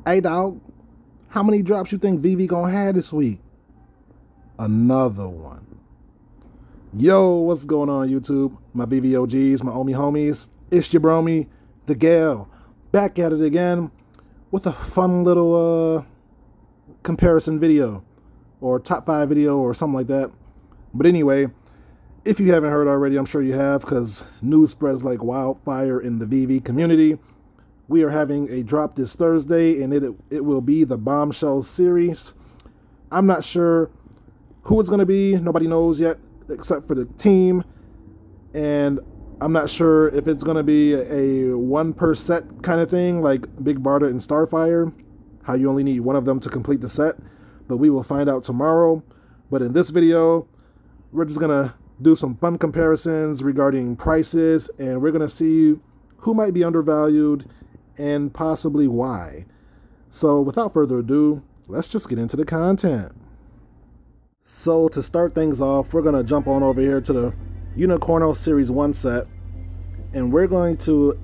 Hey dog, how many drops you think Veve gonna have this week? Another one. Yo, what's going on YouTube? My Veve OGs, my Omi homies. It's your bromy, the gal, back at it again with a fun little comparison video or top 5 video or something like that. But anyway, if you haven't heard already, I'm sure you have because news spreads like wildfire in the Veve community. We are having a drop this Thursday, and it will be the Bombshell series. I'm not sure who it's going to be. Nobody knows yet except for the team. And I'm not sure if it's going to be a one per set kind of thing like Big Barda and Starfire, how you only need one of them to complete the set. But we will find out tomorrow. But in this video, we're just going to do some fun comparisons regarding prices, and we're going to see who might be undervalued and possibly why. So without further ado, let's just get into the content. So to start things off, we're going to jump on over here to the Unicornos Series 1 set, and we're going to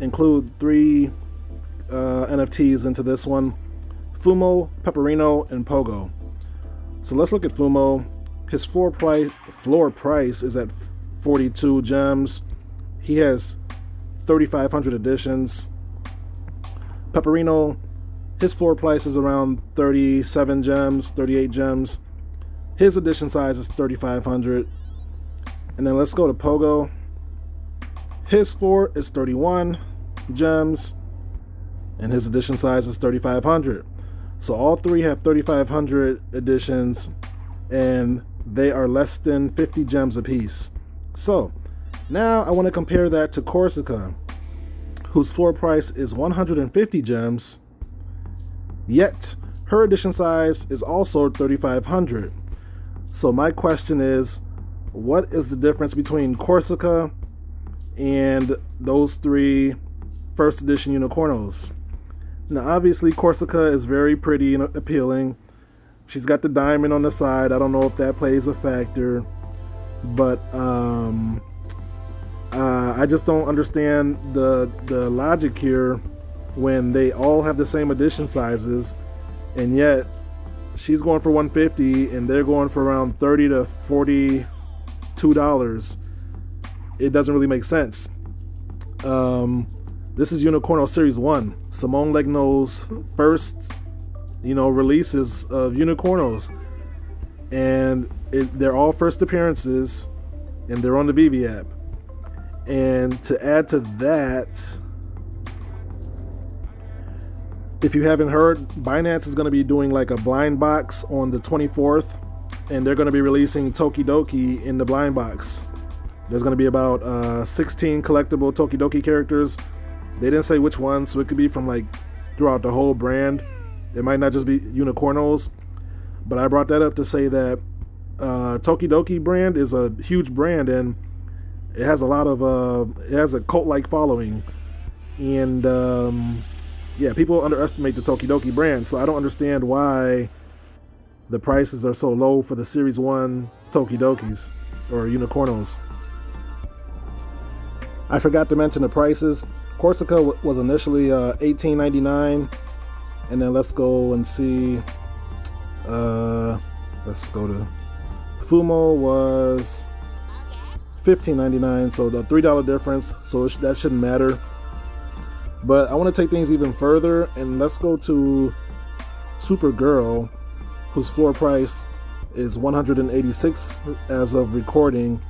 include 3 NFTs into this one: Fumo, Pepperino, and Pogo. So let's look at Fumo. His floor price is at 42 gems. He has 3,500 editions. Pepperino, his floor price is around 37 gems, 38 gems. His edition size is 3,500. And then let's go to Pogo. His floor is 31 gems, and his edition size is 3,500. So all 3 have 3,500 editions, and they are less than 50 gems apiece. So now I want to compare that to Corsica, whose floor price is 150 gems, yet her edition size is also 3,500. So my question is, what is the difference between Corsica and those 3 first edition Unicornos? Now obviously Corsica is very pretty and appealing. She's got the diamond on the side. I don't know if that plays a factor, but I just don't understand the logic here when they all have the same edition sizes, and yet she's going for 150 and they're going for around $30 to $42. It doesn't really make sense. This is Unicornos Series 1, Simone Legno's first releases of Unicornos, and they're all first appearances, and they're on the Veve app. And to add to that, if you haven't heard, Binance is going to be doing like a blind box on the 24th, and they're going to be releasing Tokidoki in the blind box. There's going to be about 16 collectible Tokidoki characters. They didn't say which ones, so it could be from like throughout the whole brand. It might not just be Unicornos, but I brought that up to say that Tokidoki brand is a huge brand, and it has a lot of it has a cult-like following, and yeah, people underestimate the Tokidoki brand. So I don't understand why the prices are so low for the Series 1 Tokidokis or Unicornos. I forgot to mention the prices. Corsica was initially $18.99, and then let's go and see. Let's go to Fumo was $15.99, so the $3 difference, so that shouldn't matter. But I want to take things even further, and let's go to Supergirl, whose floor price is 186 as of recording,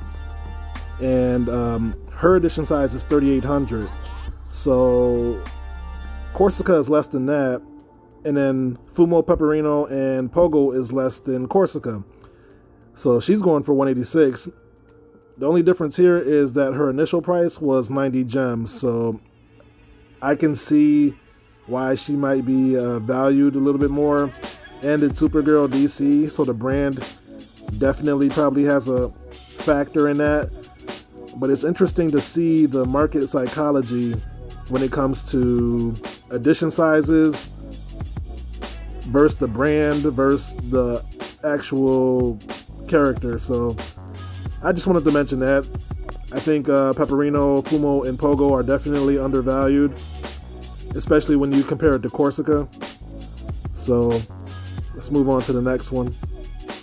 and her edition size is 3,800. So Corsica is less than that, and then Fumo, Pepperino, and Pogo is less than Corsica. So she's going for 186. The only difference here is that her initial price was 90 gems, so I can see why she might be valued a little bit more. And it's Supergirl DC, so the brand definitely probably has a factor in that. But it's interesting to see the market psychology when it comes to edition sizes versus the brand versus the actual character. So I just wanted to mention that. I think Pepperino, Fumo, and Pogo are definitely undervalued. especially when you compare it to Corsica. So let's move on to the next one.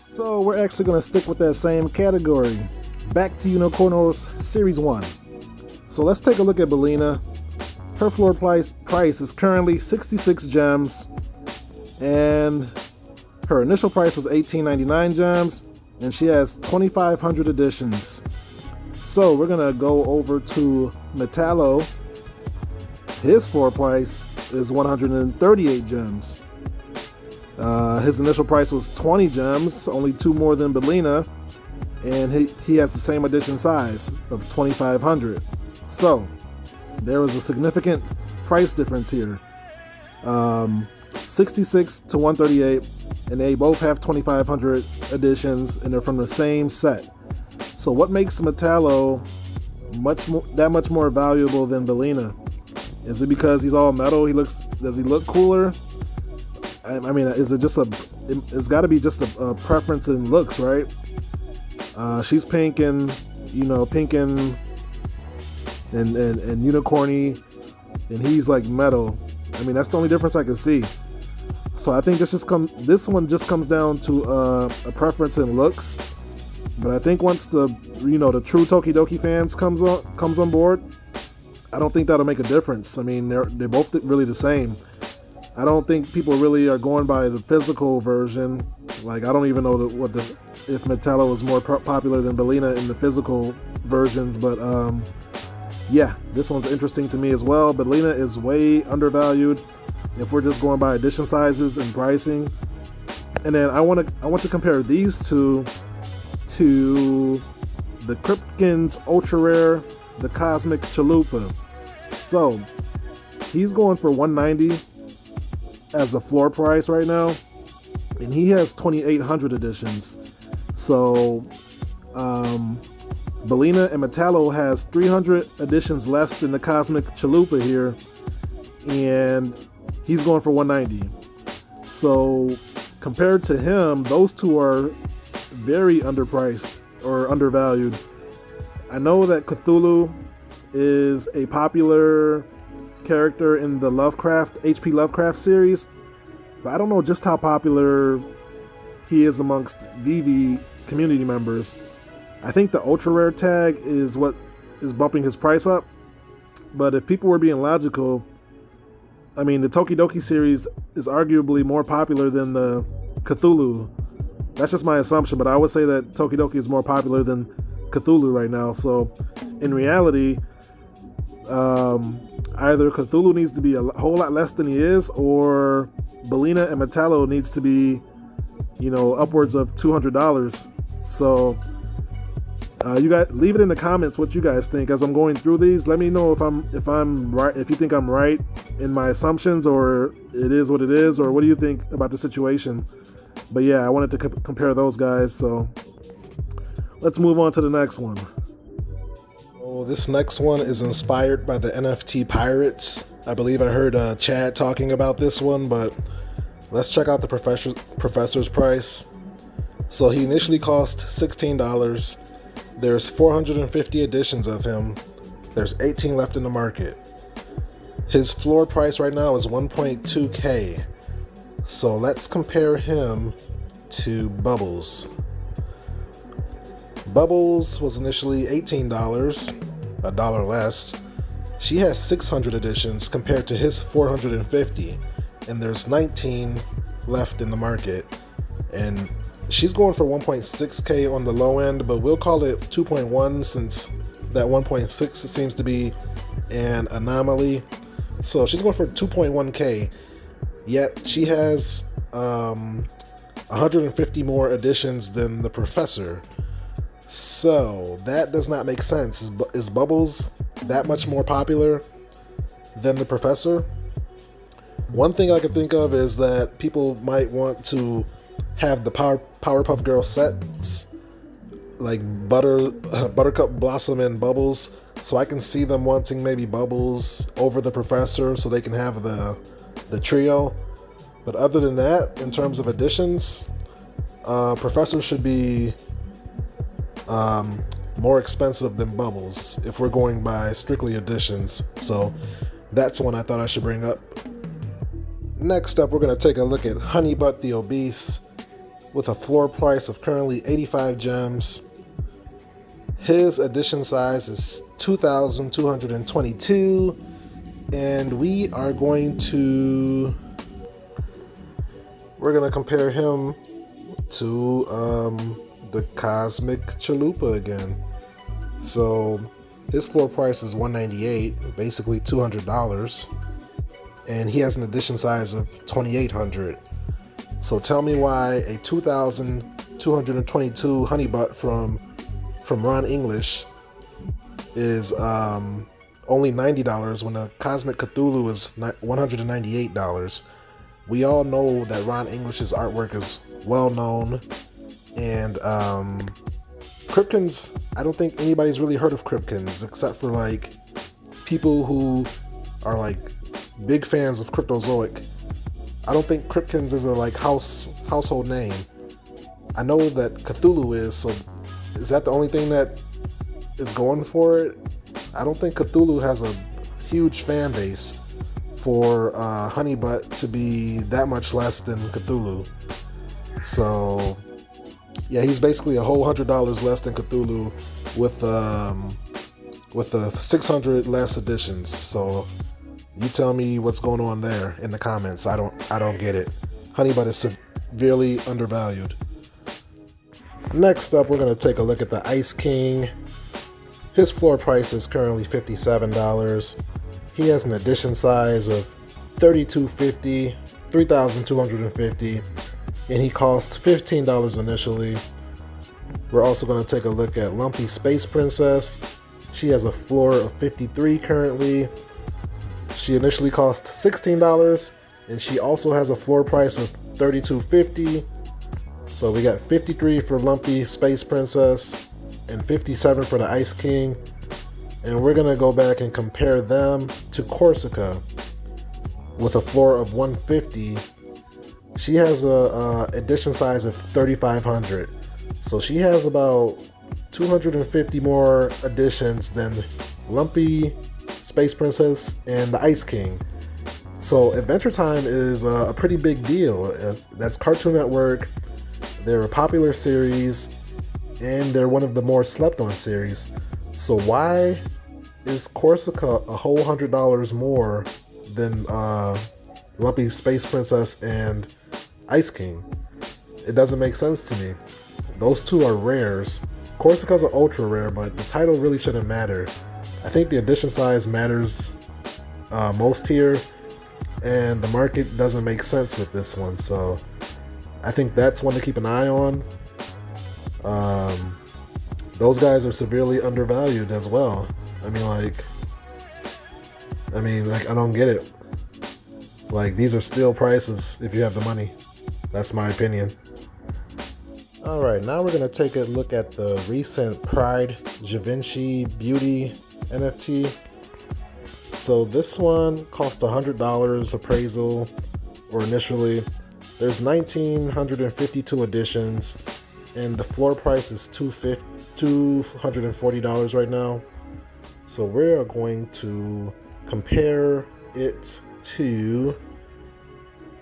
So we're actually going to stick with that same category. Back to Unicornos Series 1. So let's take a look at Belina. Her floor price is currently 66 gems, and her initial price was 1899 gems, and she has 2,500 additions. So we're gonna go over to Metallo. His floor price is 138 gems. His initial price was 20 gems, only 2 more than Belina, and he has the same addition size of 2,500. So there was a significant price difference here. 66 to 138, and they both have 2,500 additions, and they're from the same set. So what makes Metallo that much more valuable than Belina? Is it because he's all metal? Does he look cooler? I mean, is it just it's got to be just a preference in looks, right? She's pink and unicorny, and he's like metal. I mean, that's the only difference I can see. So I think this one just comes down to a preference in looks. But I think once the true Tokidoki fans comes on board, I don't think that'll make a difference. I mean, they're both really the same. I don't think people really are going by the physical version. Like, I don't even know if Metallo is more popular than Belina in the physical versions, but yeah, this one's interesting to me as well. Belina is way undervalued if we're just going by edition sizes and pricing. And then I want to compare these two to the Kripken's Ultra Rare, the Cosmic Chalupa. So he's going for 190 as a floor price right now, and he has 2,800 editions. So Belina and Metallo has 300 editions less than the Cosmic Chalupa here, and he's going for 190. So compared to him, those two are very underpriced or undervalued. I know that Cthulhu is a popular character in the HP Lovecraft series, but I don't know just how popular he is amongst Veve community members. I think the ultra rare tag is what is bumping his price up, but if people were being logical, I mean, the Tokidoki series is arguably more popular than the Cthulhu. That's just my assumption, but I would say that Tokidoki is more popular than Cthulhu right now. So in reality, either Cthulhu needs to be a whole lot less than he is, or Belina and Metallo needs to be, upwards of $200. So you guys leave it in the comments what you guys think as I'm going through these. Let me know if I'm right, if you think I'm right in my assumptions, or it is what it is, or what do you think about the situation. But yeah, I wanted to compare those guys. So let's move on to the next one. Oh, this next one is inspired by the NFT Pirates. I believe I heard Chad talking about this one, but let's check out the professor's price. So he initially cost $16. There's 450 editions of him. There's 18 left in the market. His floor price right now is 1.2K. So let's compare him to Bubbles. Bubbles was initially $18, $1 less. She has 600 editions compared to his 450, and there's 19 left in the market. And she's going for 1.6K on the low end, but we'll call it 2.1 since that 1.6 seems to be an anomaly. So she's going for 2.1K, yet she has 150 more editions than the professor. So that does not make sense. Is Bubbles that much more popular than the professor? One thing I could think of is that people might want to have the Powerpuff Girl sets, like Buttercup, Blossom, and Bubbles. So I can see them wanting maybe Bubbles over the professor so they can have the trio. But other than that, in terms of editions, professor should be more expensive than Bubbles if we're going by strictly editions. So That's one I thought I should bring up. Next up, we're going to take a look at Honeybutt the Obese with a floor price of currently 85 gems. His edition size is 2,222, and we're going to compare him to the Cosmic Chalupa again. So his floor price is 198, basically $200, and he has an edition size of 2,800. So tell me why a 2,222 Honeybutt from Ron English is only $90 when a Cosmic Cthulhu is $198. We all know that Ron English's artwork is well known, and Cryptkins, I don't think anybody's really heard of Cryptkins except for like people who are like big fans of Cryptozoic. I don't think Cryptkins is a like household name. I know that Cthulhu is, so is that the only thing that is going for it? I don't think Cthulhu has a huge fan base for Honeybutt to be that much less than Cthulhu. So yeah, he's basically a whole $100 less than Cthulhu with the 600 less editions. So you tell me what's going on there in the comments. I don't get it. Honeybutt is severely undervalued. Next up, we're going to take a look at the Ice King. His floor price is currently $57. He has an edition size of 3,250, and he costs $15 initially. We're also going to take a look at Lumpy Space Princess. She has a floor of 53 currently. She initially cost $16, and she also has a floor price of 3,250. So we got 53 for Lumpy Space Princess and 57 for the Ice King. And we're gonna go back and compare them to Corsica with a floor of 150. She has a edition size of 3,500. So she has about 250 more editions than Lumpy Space Princess and the Ice King. So Adventure Time is a pretty big deal. That's Cartoon Network. They're a popular series, and they're one of the more slept on series. So why is Corsica a whole $100 more than Lumpy Space Princess and Ice King? It doesn't make sense to me. Those two are rares. Corsica's an ultra rare, but the title really shouldn't matter. I think the edition size matters most here, and the market doesn't make sense with this one. So I think that's one to keep an eye on. Those guys are severely undervalued as well. I mean, I don't get it. Like, these are still prices if you have the money. That's my opinion. Alright, now we're going to take a look at the recent Pridevinci Beauty NFT. So this one cost $100 appraisal, or initially. There's 1,952 editions, and the floor price is $240 right now. So we're going to compare it to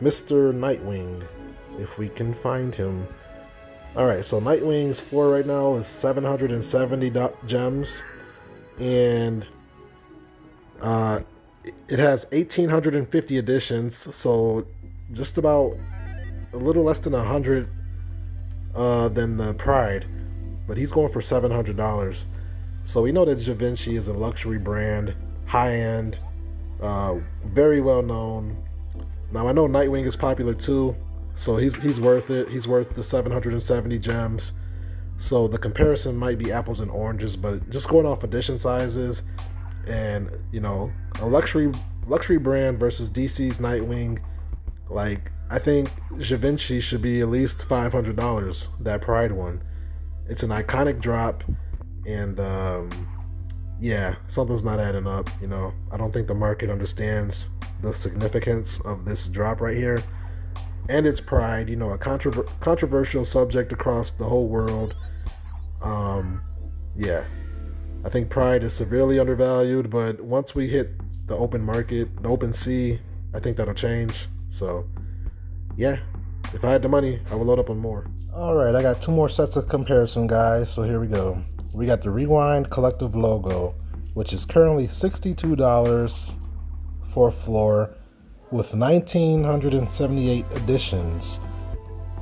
Mr. Nightwing, if we can find him. Alright, so Nightwing's floor right now is 770 gems, and it has 1,850 editions, so just about a little less than 100 than the Pride, but he's going for $700. So we know that Givenchy is a luxury brand, high-end, very well known. Now I know Nightwing is popular too, so he's worth it. He's worth the 770 gems. So the comparison might be apples and oranges, but just going off edition sizes and, you know, a luxury brand versus DC's Nightwing, like, I think Givenchy should be at least $500, that Pride one. It's an iconic drop, and yeah, something's not adding up, you know. I don't think the market understands the significance of this drop right here. And it's Pride, you know, a controversial subject across the whole world. Yeah, I think Pride is severely undervalued, but once we hit the open market, the open sea. I think that'll change. So yeah, if I had the money, I would load up on more. All right, I got 2 more sets of comparison, guys. So here we go. We got the Rewind Collective logo, which is currently $62 for a floor with 1,978 editions.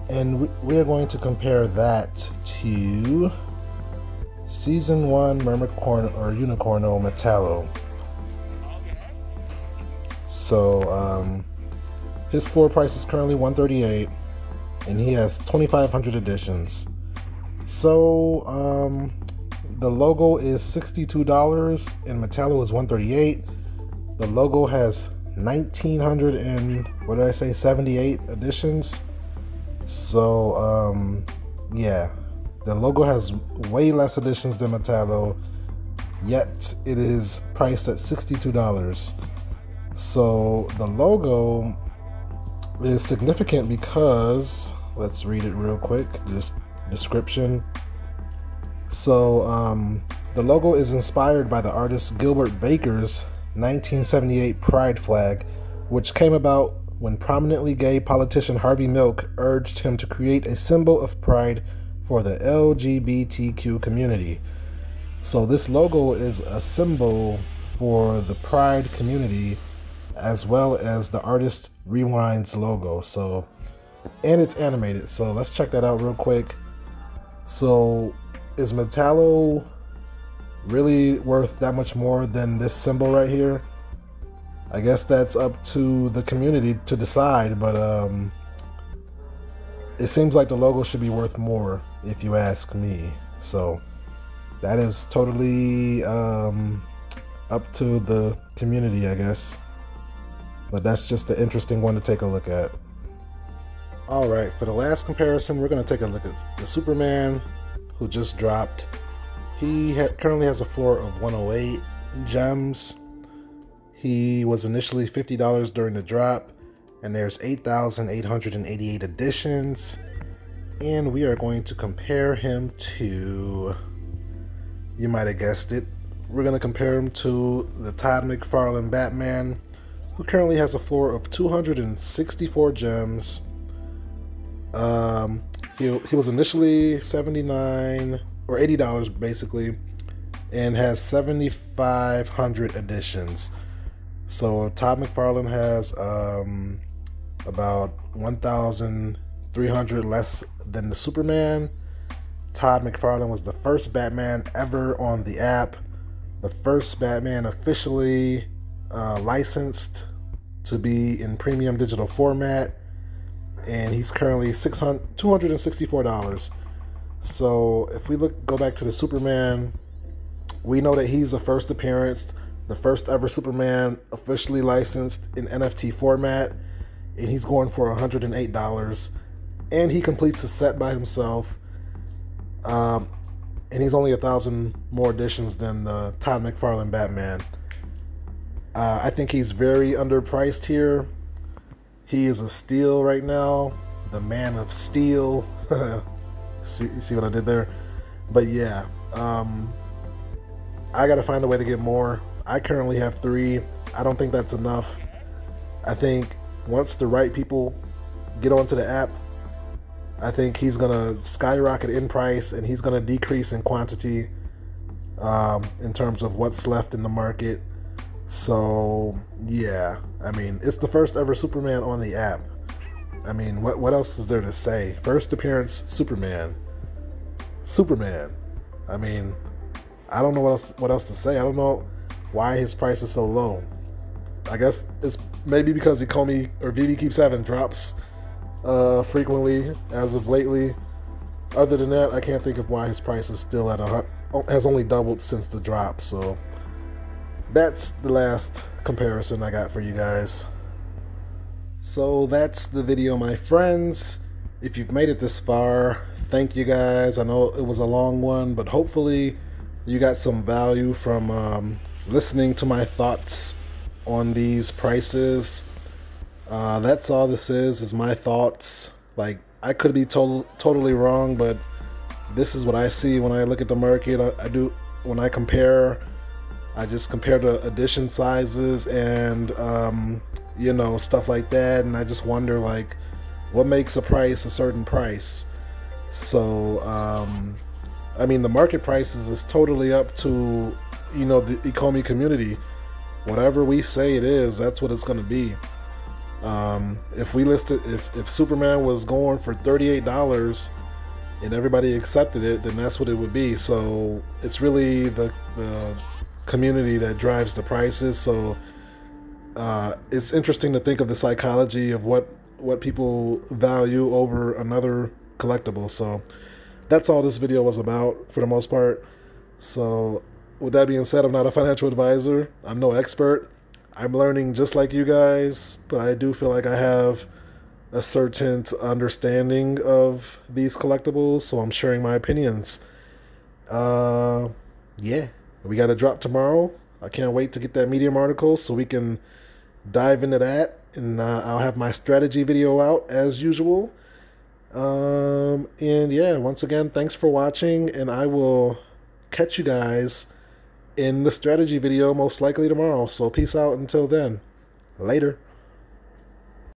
And we're going to compare that to Season 1 Unicorno Metallo. So his floor price is currently $138, and he has 2,500 editions. So the logo is $62 and Metallo is $138. The logo has 1,978 editions. So yeah, the logo has way less editions than Metallo, yet it is priced at $62. So the logo is significant because, let's read it real quick, this description. So the logo is inspired by the artist Gilbert Baker's 1978 Pride flag, which came about when prominently gay politician Harvey Milk urged him to create a symbol of pride for the LGBTQ community. So this logo is a symbol for the pride community, as well as the artist Rewind's logo. So, and it's animated. So let's check that out real quick. So is Metallo really worth that much more than this symbol right here? I guess that's up to the community to decide, but it seems like the logo should be worth more if you ask me. So that is totally up to the community, I guess. But that's just an interesting one to take a look at. All right, for the last comparison, we're going to take a look at the Superman who just dropped. He currently has a floor of 108 gems. He was initially $50 during the drop, and there's 8,888 editions. And we are going to compare him to, you might have guessed it, we're going to compare him to the Todd McFarlane Batman, who currently has a floor of 264 gems. He was initially $79 or $80 basically, and has 7,500 editions. So Todd McFarlane has about 1,300 less than the Superman. Todd McFarlane was the first Batman ever on the app, the first Batman officially licensed to be in premium digital format, and he's currently $264. So if we go back to the Superman, we know that he's the first appearance, the first ever Superman officially licensed in NFT format, and he's going for $108. And he completes a set by himself, and he's only 1,000 more editions than the Todd McFarlane Batman. I think he's very underpriced here. He is a steal right now, the man of steel. see what I did there? But yeah, I gotta find a way to get more. I currently have 3. I don't think that's enough. I think once the right people get onto the app, I think he's gonna skyrocket in price, and he's gonna decrease in quantity in terms of what's left in the market. So yeah, I mean, it's the first ever Superman on the app. I mean, what else is there to say? First appearance, Superman. I mean, I don't know what else to say. I don't know why his price is so low. I guess it's maybe because Ecomi or Veve keeps having drops frequently as of lately. Other than that, I can't think of why his price is still at has only doubled since the drop. So that's the last comparison I got for you guys. So that's the video, my friends. If you've made it this far, thank you guys. I know it was a long one, but hopefully you got some value from listening to my thoughts on these prices. That's all this is my thoughts. Like, I could be totally wrong, but this is what I see when I look at the market. I do when I compare I just compare the edition sizes and you know, stuff like that, and I just wonder like what makes a price a certain price. So I mean, the market prices is totally up to, you know, the Ecomi community. Whatever we say it is, that's what it's going to be. If we listed, if Superman was going for $38 and everybody accepted it, then that's what it would be. So it's really the community that drives the prices. So it's interesting to think of the psychology of what people value over another collectible. So that's all this video was about for the most part. So with that being said, I'm not a financial advisor. I'm no expert. I'm learning just like you guys, but I do feel like I have a certain understanding of these collectibles, so I'm sharing my opinions. Yeah, we got a drop tomorrow. I can't wait to get that Medium article so we can dive into that, and I'll have my strategy video out as usual. And yeah, once again, thanks for watching, and I will catch you guys in the strategy video most likely tomorrow. So peace out until then. Later.